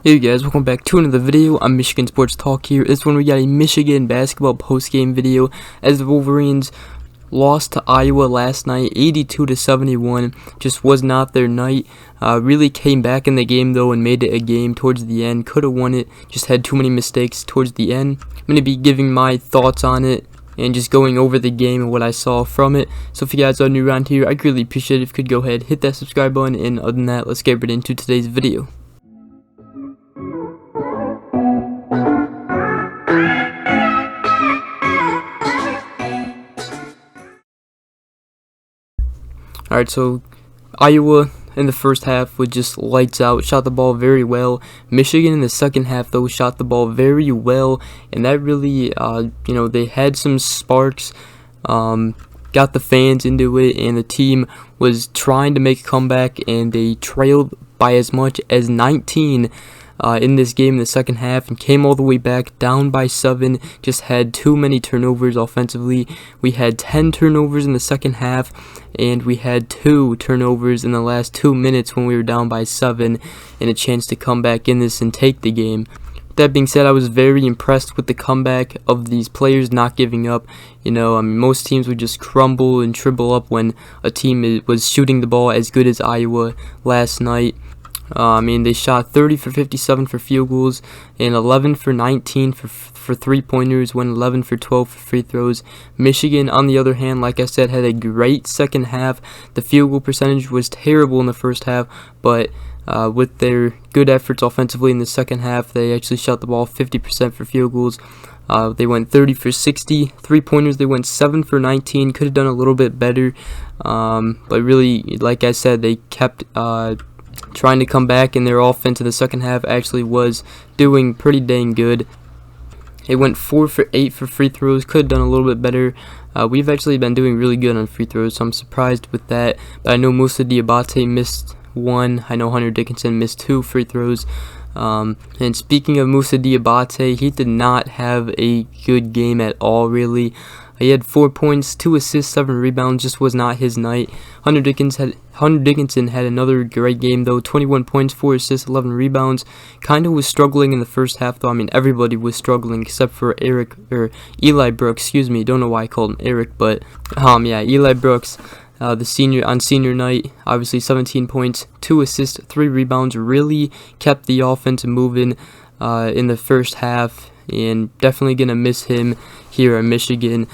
Hey guys, welcome back to another video. I'm Michigan Sports Talk here. This one we got a Michigan basketball post-game video as the Wolverines lost to Iowa last night, 82-71. Just was not their night. Really came back in the game though and made it a game towards the end. Could have won it, just had too many mistakes towards the end. I'm going to be giving my thoughts on it and just going over the game and what I saw from it. So if you guys are new around here, I'd really appreciate it if you could go ahead, hit that subscribe button, and other than that, let's get right into today's video. Alright, so Iowa in the first half was just lights out, shot the ball very well. Michigan in the second half though shot the ball very well, and that really, they had some sparks, got the fans into it, and the team was trying to make a comeback, and they trailed by as much as 19 in this game in the second half and came all the way back down by 7. Just had too many turnovers offensively. We had 10 turnovers in the second half, and we had 2 turnovers in the last 2 minutes when we were down by 7 and a chance to come back in this and take the game. That being said, I was very impressed with the comeback of these players not giving up. Most teams would just crumble and shrivel up when a team was shooting the ball as good as Iowa last night. They shot 30 for 57 for field goals and 11 for 19 for three-pointers, went 11 for 12 for free throws. Michigan, on the other hand, like I said, had a great second half. The field goal percentage was terrible in the first half, but with their good efforts offensively in the second half, they actually shot the ball 50% for field goals. They went 30 for 60. Three-pointers, they went 7 for 19. Could have done a little bit better, but really, like I said, they kept trying to come back, and their offense in the second half actually was doing pretty dang good. It went 4 for 8 for free throws. Could have done a little bit better. We've actually been doing really good on free throws, so I'm surprised with that. But I know Moussa Diabate missed 1. I know Hunter Dickinson missed 2 free throws. And speaking of Moussa Diabate, he did not have a good game at all, really. He had 4 points, 2 assists, 7 rebounds. Just was not his night. Hunter Dickinson had another great game though. 21 points, 4 assists, 11 rebounds. Kind of was struggling in the first half though. Everybody was struggling except for Eli Brooks. Don't know why I called him Eric, but Eli Brooks, the senior night, obviously 17 points, 2 assists, 3 rebounds. Really kept the offense moving in the first half, and definitely gonna miss him here at Michigan.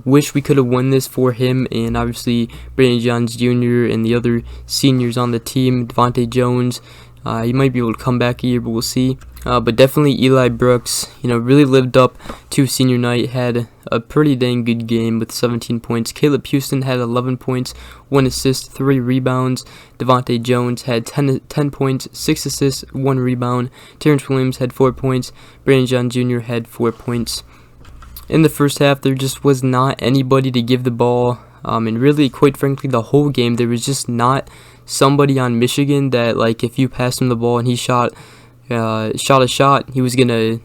Wish we could have won this for him, and obviously Brandon Johns Jr. and the other seniors on the team. Devontae Jones, he might be able to come back a year, but we'll see. But definitely Eli Brooks, really lived up to senior night. Had a pretty dang good game with 17 points. Caleb Houston had 11 points, 1 assist, 3 rebounds. Devontae Jones had 10 points, 6 assists, 1 rebound. Terrence Williams had 4 points. Brandon Johns Jr. had 4 points. In the first half, there just was not anybody to give the ball, and really, quite frankly, the whole game, there was just not somebody on Michigan that, if you passed him the ball and he shot a shot, he was gonna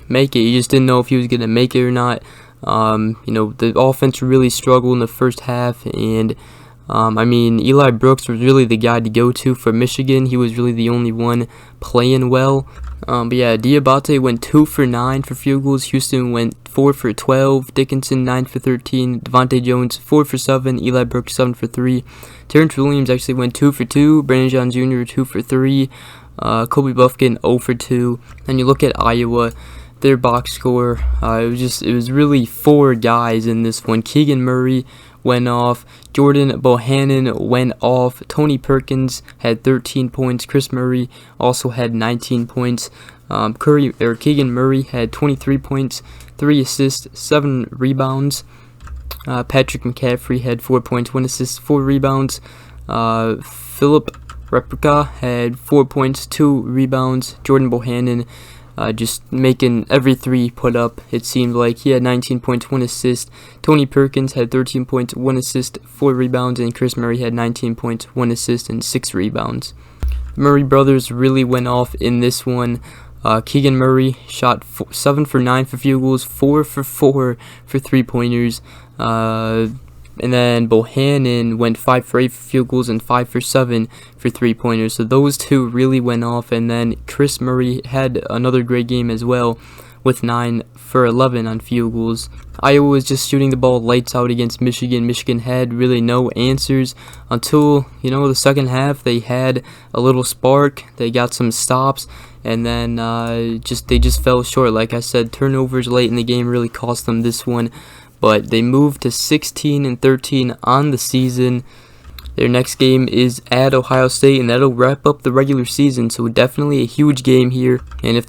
make it. You just didn't know if he was gonna make it or not. The offense really struggled in the first half, and Eli Brooks was really the guy to go to for Michigan. He was really the only one playing well. Diabate went 2 for 9 for field goals. Houston went 4 for 12. Dickinson 9 for 13. Devontae Jones 4 for 7. Eli Brooks 7 for 3. Terrence Williams actually went 2 for 2. Brandon Johns Jr. 2 for 3. Kobe Buffkin 0 for 2. And you look at Iowa, their box score, it was really 4 guys in this one. Keegan Murray went off. Jordan Bohannon went off. Tony Perkins had 13 points. Chris Murray also had 19 points. Keegan Murray had 23 points, 3 assists, 7 rebounds. Patrick McCaffrey had 4 points, 1 assist, 4 rebounds. Philip Replica had 4 points, 2 rebounds. Jordan Bohannon just making every 3 put up. It seemed like he had 19 points, 1 assist. Tony Perkins had 13 points, 1 assist, 4 rebounds, and Chris Murray had 19 points, 1 assist, and 6 rebounds. The Murray brothers really went off in this one. Keegan Murray shot 7 for 9 for field goals, 4 for 4 for three-pointers. And then Bohannon went 5 for 8 for field goals and 5 for 7 for 3-pointers. So those two really went off. And then Chris Murray had another great game as well with 9 for 11 on field goals. Iowa was just shooting the ball lights out against Michigan. Michigan had really no answers until, the second half. They had a little spark. They got some stops, and then they just fell short. Like I said, turnovers late in the game really cost them this one. But they moved to 16-13 on the season. Their next game is at Ohio State, and that'll wrap up the regular season. So definitely a huge game here. And if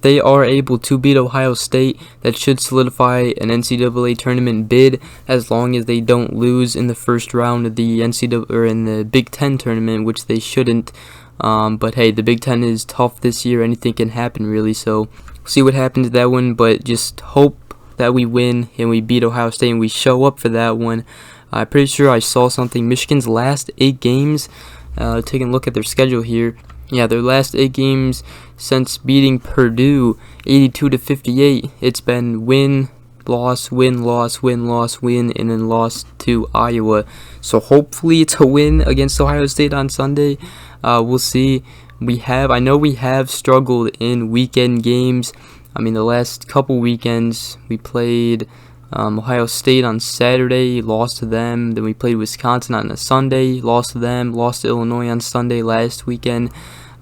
they are able to beat Ohio State, that should solidify an NCAA tournament bid, as long as they don't lose in the first round of the NCAA or in the Big Ten tournament, which they shouldn't. But hey, the Big Ten is tough this year. Anything can happen really. So we'll see what happens to that one. But just hope that we win and we beat Ohio State and we show up for that one. I'm pretty sure I saw something. Michigan's last 8 games, taking a look at their schedule here. Yeah, their last 8 games since beating Purdue 82-58. It's been win, loss, win, loss, win, loss, win, and then loss to Iowa. So hopefully it's a win against Ohio State on Sunday. We'll see. I know we have struggled in weekend games. I mean, the last couple weekends we played Ohio State on Saturday, lost to them. Then we played Wisconsin on a Sunday, lost to them. Lost to Illinois on Sunday last weekend.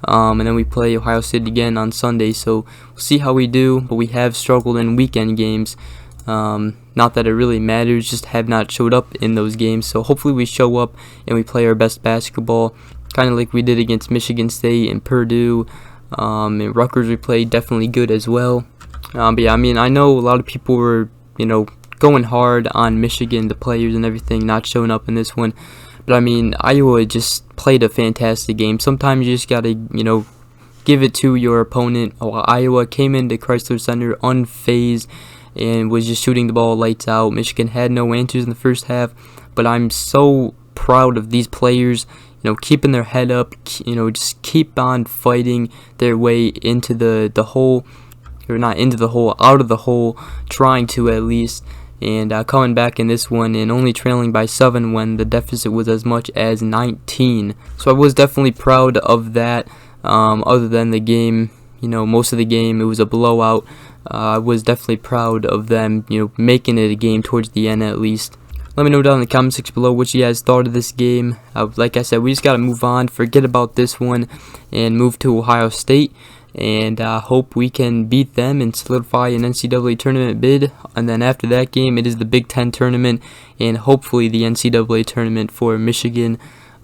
And then we play Ohio State again on Sunday. So we'll see how we do. But we have struggled in weekend games. Not that it really matters, just have not showed up in those games. So hopefully we show up and we play our best basketball, kind of like we did against Michigan State and Purdue. And Rutgers we played definitely good as well. But yeah, I mean, I know a lot of people were, going hard on Michigan, the players and everything, not showing up in this one. But I mean, Iowa just played a fantastic game. Sometimes you just gotta, give it to your opponent. Iowa came into Chrysler Center unfazed and was just shooting the ball lights out. Michigan had no answers in the first half, but I'm so proud of these players, keeping their head up, just keep on fighting their way into the hole, or not into the hole, out of the hole, trying to at least, and coming back in this one and only trailing by 7 when the deficit was as much as 19. So I was definitely proud of that. Other than the game, most of the game it was a blowout. I was definitely proud of them, making it a game towards the end at least. Let me know down in the comment section below what you guys thought of this game. Like I said, we just got to move on, forget about this one, and move to Ohio State. And hope we can beat them and solidify an NCAA tournament bid. And then after that game, it is the Big Ten tournament and hopefully the NCAA tournament for Michigan.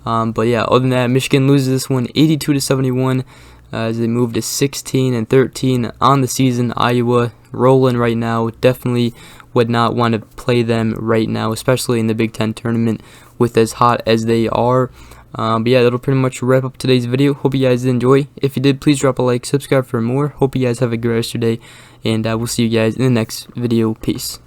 But yeah, other than that, Michigan loses this one 82-71 as they move to 16-13 on the season. Iowa rolling right now. Definitely would not want to play them right now, especially in the Big Ten tournament with as hot as they are. But yeah, that'll pretty much wrap up today's video. Hope you guys did enjoy. If you did, please drop a like, subscribe for more. Hope you guys have a great rest of your day, and we'll see you guys in the next video. Peace.